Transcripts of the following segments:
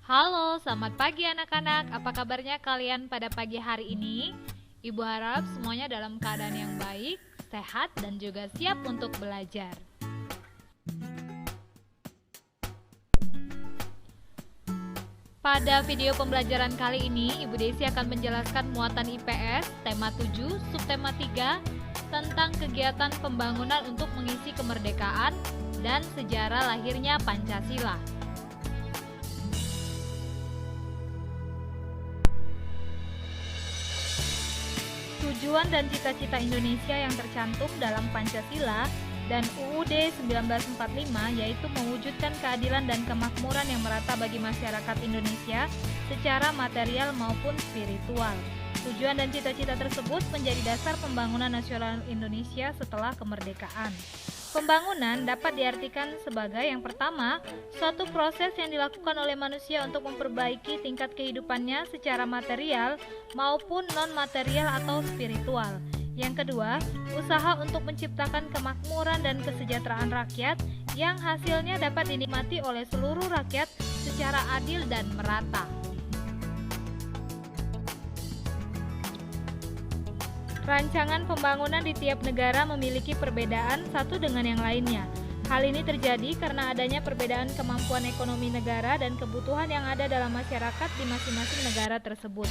Halo, selamat pagi anak-anak. Apa kabarnya kalian pada pagi hari ini? Ibu harap semuanya dalam keadaan yang baik, sehat, dan juga siap untuk belajar. Pada video pembelajaran kali ini, Ibu Desi akan menjelaskan muatan IPS, tema 7, subtema 3, tentang kegiatan pembangunan untuk mengisi kemerdekaan dan sejarah lahirnya Pancasila. Tujuan dan cita-cita Indonesia yang tercantum dalam Pancasila dan UUD 1945 yaitu mewujudkan keadilan dan kemakmuran yang merata bagi masyarakat Indonesia secara material maupun spiritual. Tujuan dan cita-cita tersebut menjadi dasar pembangunan nasional Indonesia setelah kemerdekaan. Pembangunan dapat diartikan sebagai yang pertama, suatu proses yang dilakukan oleh manusia untuk memperbaiki tingkat kehidupannya secara material maupun non-material atau spiritual. Yang kedua, usaha untuk menciptakan kemakmuran dan kesejahteraan rakyat yang hasilnya dapat dinikmati oleh seluruh rakyat secara adil dan merata. Rancangan pembangunan di tiap negara memiliki perbedaan satu dengan yang lainnya. Hal ini terjadi karena adanya perbedaan kemampuan ekonomi negara dan kebutuhan yang ada dalam masyarakat di masing-masing negara tersebut.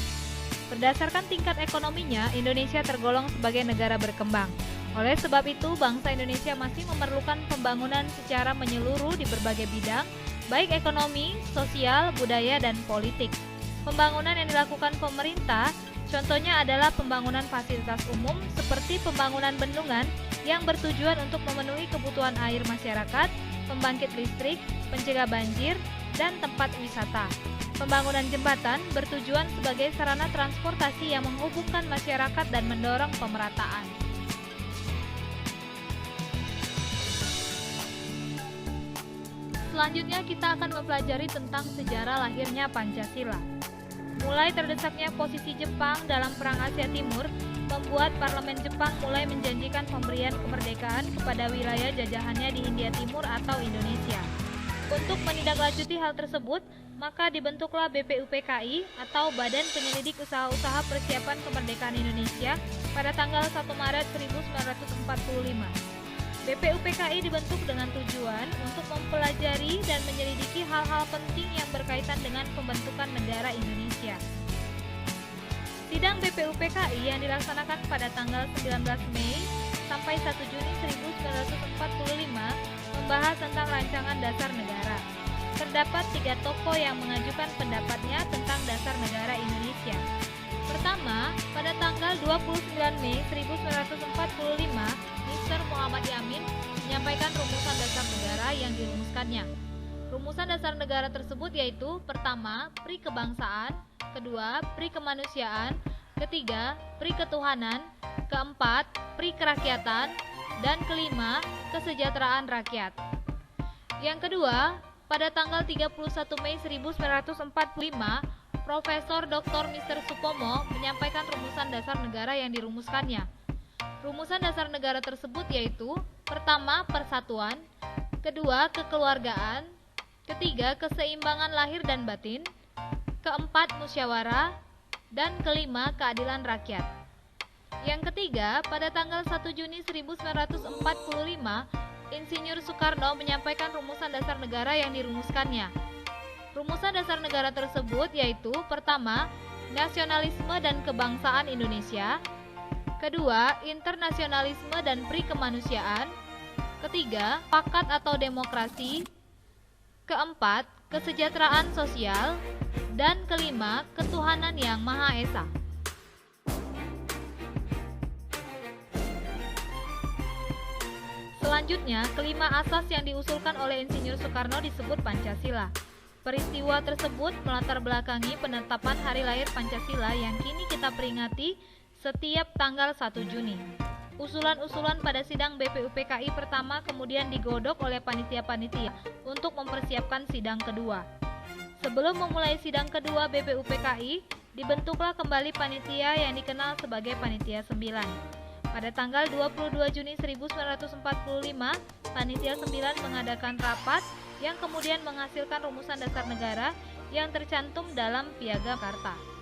Berdasarkan tingkat ekonominya, Indonesia tergolong sebagai negara berkembang. Oleh sebab itu, bangsa Indonesia masih memerlukan pembangunan secara menyeluruh di berbagai bidang, baik ekonomi, sosial, budaya, dan politik. Pembangunan yang dilakukan pemerintah contohnya adalah pembangunan fasilitas umum seperti pembangunan bendungan yang bertujuan untuk memenuhi kebutuhan air masyarakat, pembangkit listrik, pencegah banjir, dan tempat wisata. Pembangunan jembatan bertujuan sebagai sarana transportasi yang menghubungkan masyarakat dan mendorong pemerataan. Selanjutnya kita akan mempelajari tentang sejarah lahirnya Pancasila. Mulai terdesaknya posisi Jepang dalam Perang Asia Timur membuat parlemen Jepang mulai menjanjikan pemberian kemerdekaan kepada wilayah jajahannya di India Timur atau Indonesia. Untuk menindaklanjuti hal tersebut, maka dibentuklah BPUPKI atau Badan Penyelidik Usaha-Usaha Persiapan Kemerdekaan Indonesia pada tanggal 1 Maret 1945. BPUPKI dibentuk dengan tujuan untuk mempelajari dan menyelidiki hal-hal penting yang berkaitan dengan pembentukan negara Indonesia. Sidang BPUPKI yang dilaksanakan pada tanggal 19 Mei sampai 1 Juni 1945 membahas tentang rancangan dasar negara. Terdapat 3 tokoh yang mengajukan pendapatnya tentang dasar negara Indonesia. Pertama, pada tanggal 29 Mei 1945, Mr. Muhammad Yamin menyampaikan rumusan dasar negara yang dirumuskannya. Rumusan dasar negara tersebut yaitu pertama, pri kebangsaan, kedua, pri kemanusiaan, ketiga, pri ketuhanan, keempat, pri kerakyatan, dan kelima, kesejahteraan rakyat. Yang kedua, pada tanggal 31 Mei 1945, Profesor Dr. Mr. Supomo menyampaikan rumusan dasar negara yang dirumuskannya. Rumusan dasar negara tersebut yaitu pertama, persatuan, kedua, kekeluargaan, ketiga, keseimbangan lahir dan batin, keempat, musyawarah, dan kelima, keadilan rakyat. Yang ketiga, pada tanggal 1 Juni 1945, Insinyur Soekarno menyampaikan rumusan dasar negara yang dirumuskannya. Rumusan dasar negara tersebut yaitu pertama, nasionalisme dan kebangsaan Indonesia, kedua, internasionalisme dan pri kemanusiaan, ketiga, pakat atau demokrasi, keempat, kesejahteraan sosial, dan kelima, ketuhanan yang Maha Esa. Selanjutnya, kelima asas yang diusulkan oleh Insinyur Soekarno disebut Pancasila. Peristiwa tersebut melatar belakangi penetapan hari lahir Pancasila yang kini kita peringati setiap tanggal 1 Juni. Usulan-usulan pada sidang BPUPKI pertama kemudian digodok oleh panitia-panitia untuk mempersiapkan sidang kedua. Sebelum memulai sidang kedua BPUPKI, dibentuklah kembali panitia yang dikenal sebagai Panitia 9. Pada tanggal 22 Juni 1945, Panitia 9 mengadakan rapat yang kemudian menghasilkan rumusan dasar negara yang tercantum dalam Piagam Jakarta.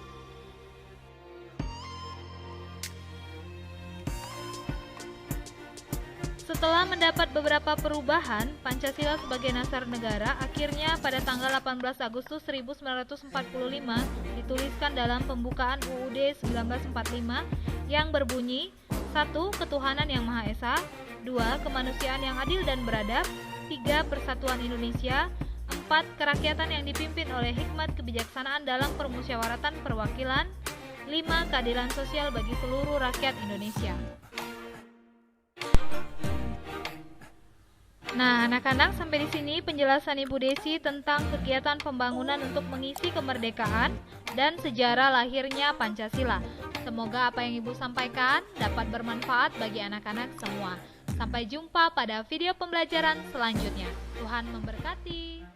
Setelah mendapat beberapa perubahan, Pancasila sebagai dasar negara akhirnya pada tanggal 18 Agustus 1945 dituliskan dalam pembukaan UUD 1945 yang berbunyi 1. Ketuhanan yang Maha Esa, 2. Kemanusiaan yang adil dan beradab, 3. Persatuan Indonesia, 4. Kerakyatan yang dipimpin oleh hikmat kebijaksanaan dalam permusyawaratan perwakilan, 5. Keadilan sosial bagi seluruh rakyat Indonesia. Nah, anak-anak, sampai di sini penjelasan Ibu Desi tentang kegiatan pembangunan untuk mengisi kemerdekaan dan sejarah lahirnya Pancasila. Semoga apa yang Ibu sampaikan dapat bermanfaat bagi anak-anak semua. Sampai jumpa pada video pembelajaran selanjutnya. Tuhan memberkati.